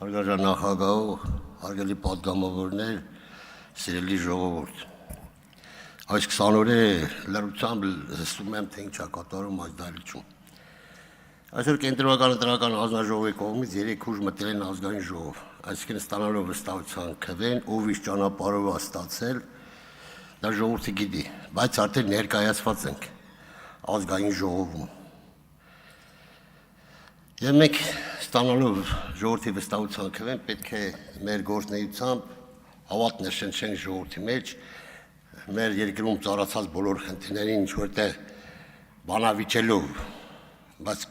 Հարգարժան նախագահ, հարգելի պատգամավորներ, սիրելի ժողովուրդ։ Այս 20 օրը լրությամբ լսում եմ, թե ինչ է կատարում այս դահլիճում։ Այսօր կենտրոնական ընտրական հանձնաժողովի կողմից 3 ուժ մտել են ազգային ժողով, այսինքն ստանալով վստահության քվեն, ով ինչ ճանապարհով է ստացել, դա ժողովուրդը գիտի, բայց արդեն ներկայացված ենք ազգային ժողովում։ Եվ մենք ստանալով ժողովրդի վստահության քվեն պետք է մեր գործունեությամբ հավատ նշենք ժողովրդի մեջ, մեր երկրում ծառացած բոլոր խնդիրներին ինչ-որտեղ բանավիճելով, բայց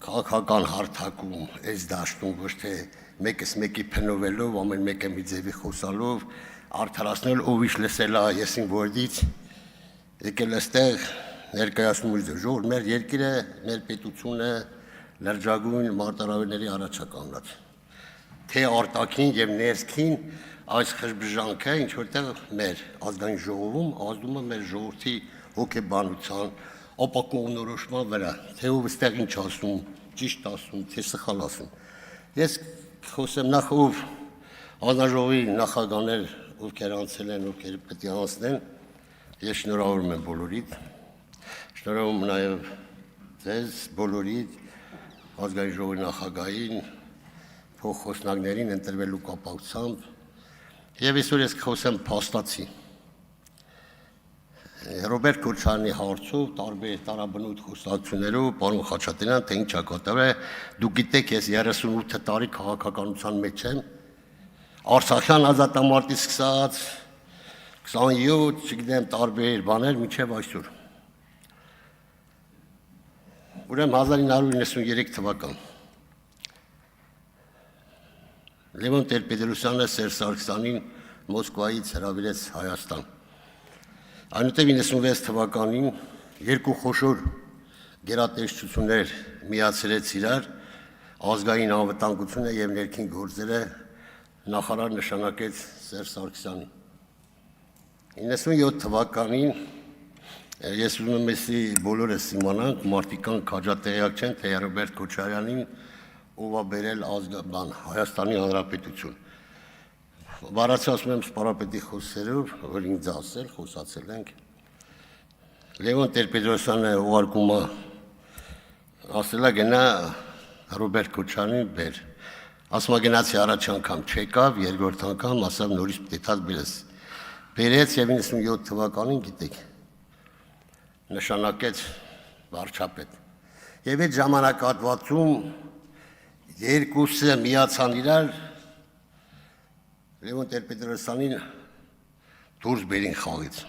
քաղաքական հարթակում, այս դաշտում ոչ թե մեկս մեկի փնովելով, ամեն մեկը մի ձևի խոսալով, արդարացնել ով ինչ լսել է եսին որդից, եկել այստեղ ներկայացնում ժողովուրդ մեր երկիրը, մեր պետությունը լրջագույն մարտահրավերների առաջ է կանգնած, թե արտաքին եւ ներքին այս խժբժանքը ինչ որտեղ մեր ազգային ժողովում ազդում է մեր ժողովրդի հոգեբանության ապակողնորոշման վրա, թե ով այստեղ ինչ ասում, ճիշտ ասում, թե սխալ ասում։ Ես խոսեմ նախ ով հանձնաժողովի նախագահներ, ովքեր անցել են, ովքեր պետք է անցնեն, ես շնորհավորում եմ բոլորիդ, շնորհում նաև ձեզ բոլորիդ, ազգային ժողովի նախագահին, փոխխոսնակներին ընտրվելու կապակցությամբ, եւ այսօր ես կխոսեմ փաստացի։ Ռոբերտ Քոչարյանի հարցով տարբեր տարաբնույթ խոսակցություններով պարոն Խաչատրյան, թե ինչ է կատարվել, դուք գիտեք, ես 38 տարի քաղաքականության մեջ եմ, Արցախյան ազատամարտից սկսած 27, չգիտեմ, տարբեր բաներ մինչև այսօր։ Ուրեմն 1993 թվական Լևոն Տեր-Պետրոսյանը Սերժ Սարգսյանին Մոսկվայից հրավիրեց Հայաստան։ Այնուհետև 96 թվականին երկու խոշոր գերատեսչություններ միացրեց իրար, ազգային անվտանգությունը եւ ներքին գործերը նախարար նշանակեց Սերժ Սարգսյանին։ 97 թվականին ես ուզում եմ էսի բոլորս իմանանք, մարդիկան քաջատեղյակ չեն, թե Ռոբերտ Քոչարյանին ով է բերել Հայաստանի Հանրապետություն։ Բառացի ասում եմ սպարապետի խոսքերով, որ ինձ ասել, խոսացել ենք։ Լևոն Տեր-Պետրոսյանը ուղարկում է, ասել է գնա Ռոբերտ Քոչարյանին բեր։ Ասում է գնացի առաջ անգամ չեկավ, երկրորդ անգամ ասավ նորից պետք է բերես։ Բերեց եւ 97 թվականին գիտեք նշանակեց վարչապետ։ Եվ այդ ժամանակահատվածում երկուսը միացան իրար Լևոն Տեր-Պետրոսյանին դուրս բերին խաղից։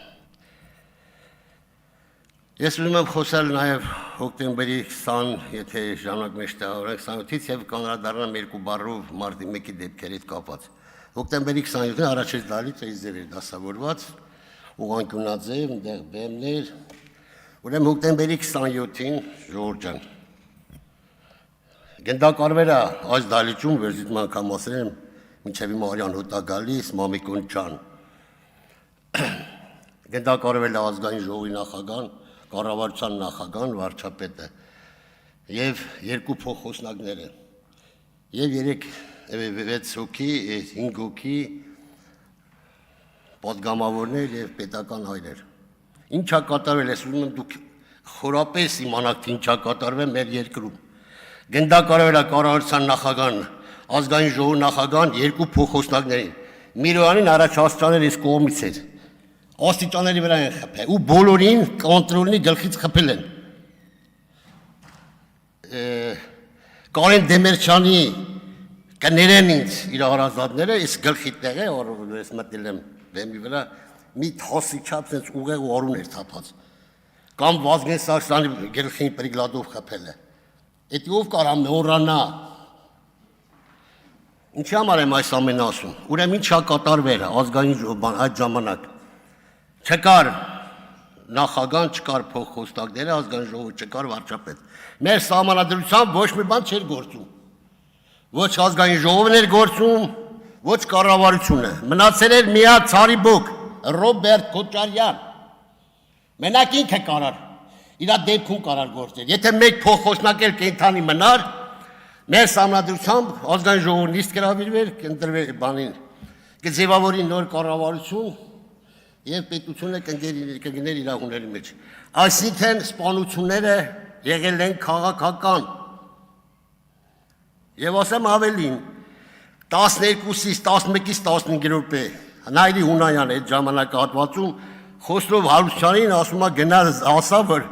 Ես ուզում եմ խոսել նաև հոկտեմբերի 20, եթե ժամանակ մեջ տեղավորենք 27-ից եւ կանրադառնամ երկու բառով մարտի 1-ի դեպքերի հետ կապված։ Հոկտեմբերի 27-ին առաջին դահլիճը այս ձև էր դասավորված, ուղղանկյունաձև, այնտեղ բեմներ։ Ուրեմն հոկտեմբերի 27-ին ժողովուրդ ջան գնդակարվելա այս դահլիճում վերջին անգամ ասել եմ մինչև իմ արյան հոտա գալիս Մամիկոն ջան գնդակարվելա ազգային ժողովի նախագահան, կառավարության նախագահան, վարչապետը եւ երկու փոխխոսնակները եւ 6 հոգի, 5 հոգի պատգամավորներ եւ պետական հայրեր։ Ինչ է կատարվել, ես ուզում եմ դուք խորապես իմանաք, թե ինչ է կատարվել մեր երկրում։ Գնդակարվել է կառավարության նախագահան, ազգային ժողովի նախագահան, երկու փոխխոսնակներին։ Միրոյանին առաջ աստիճաներ այս կողմից էր։ Աստիճաների վրա են խփել ու բոլորին կոնտրոլի գլխից խփել են։ Կարեն Դեմիրճյանի կներեն ինձ իր հարազատները, այս գլխի տեղ է, որ ես մտել եմ բեմի վրա, մի թասի չափ sense ուղեղ ու արուն էր թափած։ Կամ Վազգեն Սարգսյանի գլխին պրիգլադով խփել է։ Էդի ով կարա մոռանա։ Ինչի համար եմ այս ամենը ասում։ Ուրեմն ինչ է կատարվել ազգային ժողովն այդ ժամանակ։ Չկար նախագահ, չկար փոխխոսնակները, ազգային ժողով չկար վարչապետ։ Մեր սահմանադրությամբ ոչ մի բան չէր գործում։ Ոչ ազգային ժողովն էր գործում, ոչ կառավարությունը։ Մնացել էր միակ ցարիբոկ Ռոբերտ Քոչարյան։ Մենակ ինքը կարար, իր դեպքում կարար գործել։ Եթե մեկ փոխխոսնակ էլ կենթանի մնար, Մեր համանդրությամբ ազգային ժողովուրդ նիստ կհրավիրվեր, կընտրվեր բանին, կձևավորի նոր կառավարություն եւ պետությունը կգներ իր հուների մեջ։ Այսինքն սպանությունները եղել են քաղաքական։ Եվ ասեմ ավելին, 12-ից 11-ից 15 րոպե Նայիրի Հունանյան այդ ժամանակահատվածում Խոսրով Հարությունյանին ասում է գնալ ասա որ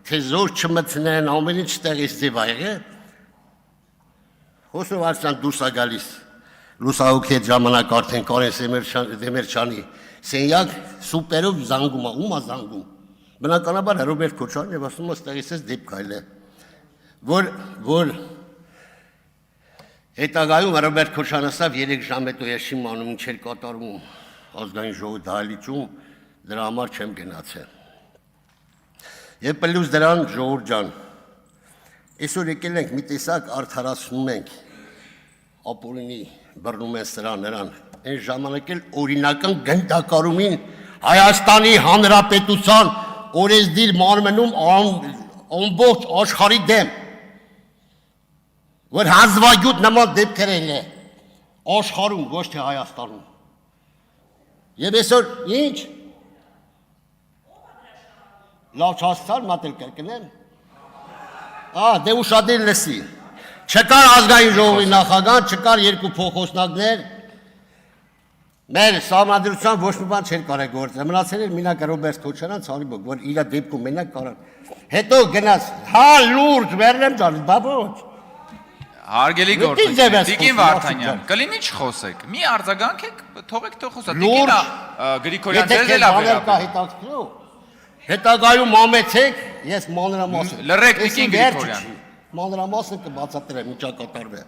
թե զոր չմտնեն ամեն ինչ տեղից ձև ա եղել։ Խոսրով Հարությունյան դուրս է գալիս լուսահոգի այդ ժամանակ արդեն Կարեն Դեմիրճյանի սենյակ սուպերով զանգում է, ում է զանգում։ Բնականաբար Ռոբերտ Քոչարյանն եւ ասում է ստեղից էս դեպք այլ է։ Որ հետագայում Ռոբերտ Քոչարյանը ասավ 3 ժամ հետո ես չեմ անում ինչ էր կատարվում ազգային ժողովի դահլիճում, դրա համար չեմ գնացել։ Եվ պլյուս դրան ժողովուրդ ջան, այսօր եկել ենք մի տեսակ արդարացնում ենք ապօրինի բռնում են սրան նրան, այն ժամանակ էլ օրինական գնդակարումին Հայաստանի Հանրապետության օրենսդիր մարմնում ամբողջ աշխարհի դեմ, որ հանձվագյուտ նման դեպքեր են աշխարհում, ոչ թե Հայաստանում։ Եվ այսօր ինչ լավ չհասցար մատել կրկնեմ։ Դե ուշադիր լսի։ Չկար ազգային ժողովի նախագահ, չկար երկու փոխոսնակներ։ Մեր համանդրությամբ ոչ մի բան չէր կարել գործել։ Մնացել էր մենակ Ռոբերտ Քոչարյան, Ցարիբոկ, որ իր դեպքում մենակ կարան։ Հետո գնաց, լուրջ վերնեմ ջան, բա ոչ։ Հարգելի գործընկեր, Տիկին Վարդանյան, կլինի չխոսեք, մի արձագանքեք, թողեք թող խոսա։ Տիկին Գրիգորյան ձեզ էլ հետաքրքրու։ Հետագայում մամեցեք, ես մանրամասն։ Լռեք Տիկին Գրիգորյան։ Մանրամասն կբացատրեմ, ինչա կատարվի։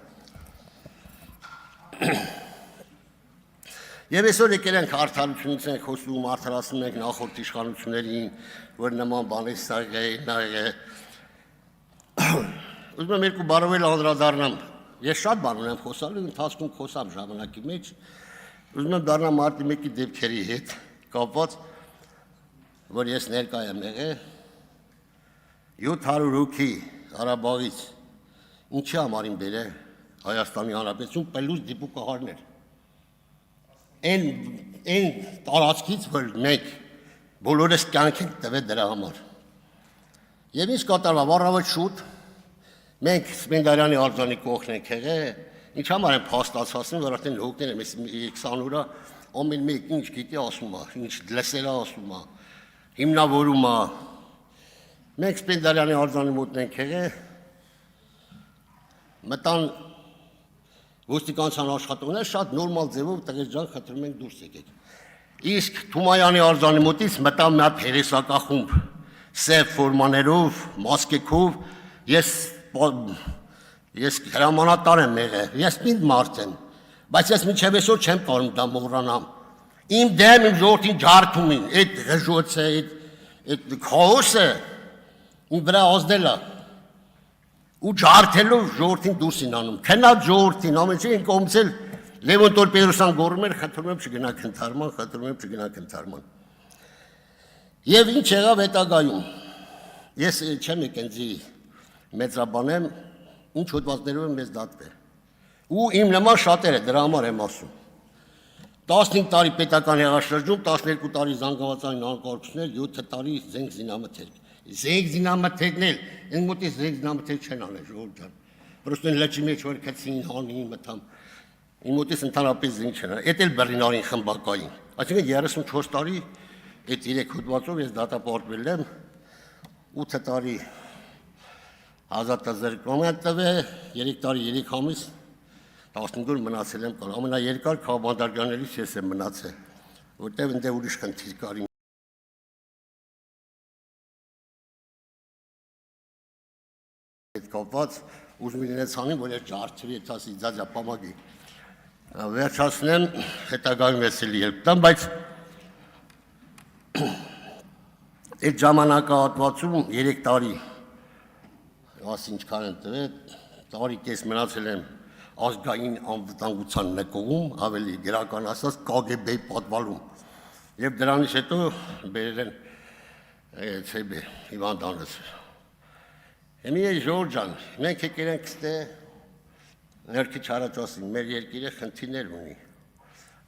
Եվ այսօր եկել ենք արդարությունից ենք խոսում, արդարացնում ենք նախորդ իշխանություններին, որ նման բաներ եղել։ Ուզում եմ երկու բառով էլ անդրադառնամ։ Ես շատ բան ունեմ խոսալու, ընթացքում խոսամ ժամանակի մեջ։ Ուզում եմ դառնամ մարտի 1-ի դեպքերի հետ կապված, որ ես ներկա եմ եղել 700 հոգի Ղարաբաղից ինչի համար իմ բերել Հայաստանի Հանրապետություն պլյուս դիպուկահարներ։ Այն տարածքից, որ մենք բոլորս կյանք ենք տվել դրա համար։ Եվ ինչ կատարվավ, առավոտ շուտ մենք Սպենդիարյանի արձանի կողքն ենք եղել, ինչ համար են փաստացածում, որ արդեն հոգներ եմ 20 օրա ամեն մեկն ինչ գիտի ասում է, ինչ լսել է ասում է, հիմնավորում է։ Մենք Սպենդիարյանի արձանի մոտն ենք եղել, մտան ոստիկանության աշխատողներ շատ նորմալ ձևով տղեկ ջան խնդրում ենք դուրս եկեք։ Իսկ Թումայանի արձանի մոտից մտան մի հատ հերեսակախումբ, սև ֆորմաներով, մասկեքով, ես հրամանատար եմ եղել, ես պինդ մարդ եմ, բայց ես մինչև այսօր չեմ կարող դա մոռանամ։ Իմ դեմ իմ ժողովրդին ջարդում են, այդ ղժոցը, այդ քաոսը իմ վրա ազդել է։ Ու ջարդելով ժողովրդին դուրս են անում, քնած ժողովրդին, ամեն ինչ են կողմցել Լևոն Տոր-Պետրոսյան գոռում էր, խնդրում եմ չգնաք ընթարման, խնդրում եմ չգնաք ընթարման։ Եվ ինչ եղավ հետագայում։ Ես չեմ եկենձի մեծաբանեմ, ինչ հոդվածներով եմ մեզ դատվել։ Ու իմ նման շատերը դրա համար եմ ասում։ 15 տարի պետական հեղաշրջում, 12 տարի զանգվածային անկարգություններ, 7 տարի զենք զինամթերք։ Զենք զինամթերքներ, այն մոտից զենք զինամթերք չեն անել ժողովուրդ ջան։ Պրոստը լճի մեջ որ քցին հանին մտամ։ Իմ մոտից ընդհանրապես զենք չեն անել։ Էդ էլ Բեռլինարին խմբակային։ Այսինքն 34 տարի այդ 3 հոդվածով ես դատապարտվել եմ 8 տարի ազատազրկման տվել, 3 տարի 3 ամիս 15 օր մնացել եմ կար, ամենաերկար քաղաքապետարներից ես եմ մնացել, որտև ընդ ուրիշ խնդիր կար իմ հետ կապված, ուզում ինձ անին, որ ես ջարդերի հետ ասի ձազա պամագի, վերջացնեմ, հետագայում ես էլ ելք տամ, բայց այդ ժամանակահատվածում 3 տարի, ասի ինչքան եմ տվել, տարի կես մնացել եմ ազգային անվտանգության նկողում, ավելի գրական ասած KGB-ի պատվալում։ Եվ դրանից հետո բերել են Հիվանդանոց։ Հիմի ժողովուրդ ջան, մենք եկել ենք ստե ներքի չարաճասին, մեր երկիրը խնդիրներ ունի։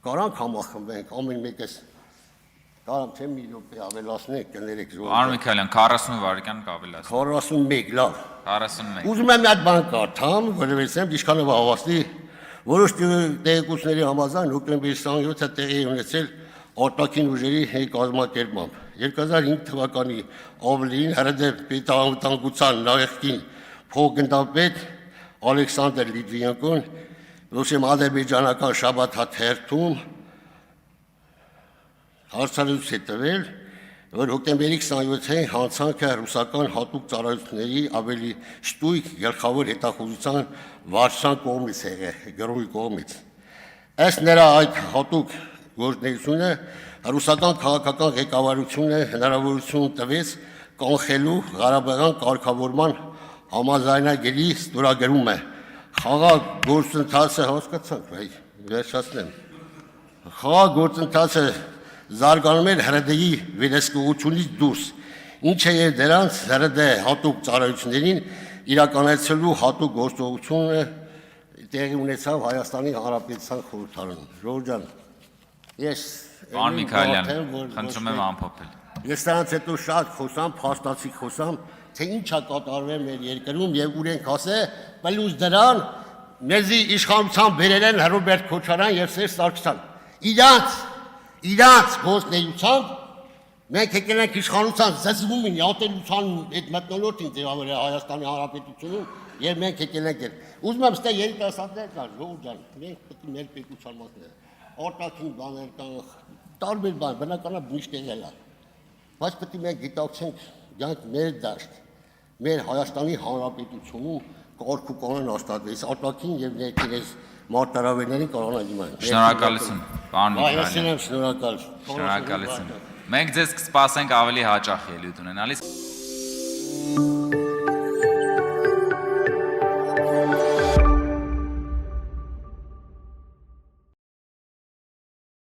Կարանք համախմբենք, ամեն մեկս կարամ թե մի րոպե ավելացնենք, կներեք Պարոն Միքայելյան, 40 վայրկյան կավելացնի։ 41, լավ։ 41։ Ուզում եմ մի հատ բան կարդամ, որովհետև ինչքանով հավաստի, որոշ տեղեկությունների համաձայն հոկտեմբերի 27-ը տեղի ունեցել արտաքին ուժերի կազմակերպմամբ։ 2005 թվականի ավլին հրդեհ պետանվտանգության նախկին փոխգնդապետ Ալեքսանդր Լիտվինենկոն ոսեմ ադրբեջանական շաբաթ հերթում հարցազրույց է տվել, որ հոկտեմբերի 27-ին հանցանքը ռուսական հատուկ ծառայությունների ավելի ստույգ գլխավոր հետախուզության վարչության կողմից եղել, գրողի կողմից։ Ըստ նրա այդ հատուկ գործունեությունը ռուսական քաղաքական ղեկավարությունը հնարավորություն տվեց կանխելու Ղարաբաղյան կարգավորման համաձայնագրի ստորագրումը։ Խաղաղ գործընթացը հասկացանք, վերջացնեմ։ Խաղաղ գործընթացը զարգանում էր հրդեհի վերահսկողությունից դուրս, ինչը եւ դրանց հրդեհ հատուկ ծառայություններին իրականացնելու հատուկ գործողությունը տեղի ունեցավ Հայաստանի Հանրապետության խորհրդարանում։ Ժողովուրդ ջան, ես Պարոն Միքայելյան, խնդրում եմ ամփոփել։ Ես դրանից հետո շատ խոսամ, փաստացի խոսամ, թե ինչ է կատարվել մեր երկրում եւ ուր ենք հասել, պլյուս դրան մեզի իշխանության բերել են Հրոբերտ Քոչարյան եւ Սերժ Սարգսյան։ Իրանց գործնեությամբ մենք եկել ենք իշխանության զզվում են ատելության այդ մտնոլորտին ձևավորել Հայաստանի Հանրապետությունում եւ մենք եկել ենք։ Ուզում եմ ստե երիտասարդներ կան, ժողովուրդ ջան, մենք պետք է մեր պետության մասն արտաքին բաներ կան, տարբեր բան, բնականաբար միշտ եղել է։ Բայց պետք է մենք գիտակցենք, գանք մեր դաշտ, մեր Հայաստանի Հանրապետությունում կարգ ու կանոն հաստատվեց, արտաքին եւ ներքին մարտահրավերներին կարող են դիմանալ։ Շնորհակալություն, պարոն Միքայելյան։ Շնորհակալություն։ Մենք ձեզ կսպասենք ավելի հաճախ ելույթ ունենալիս։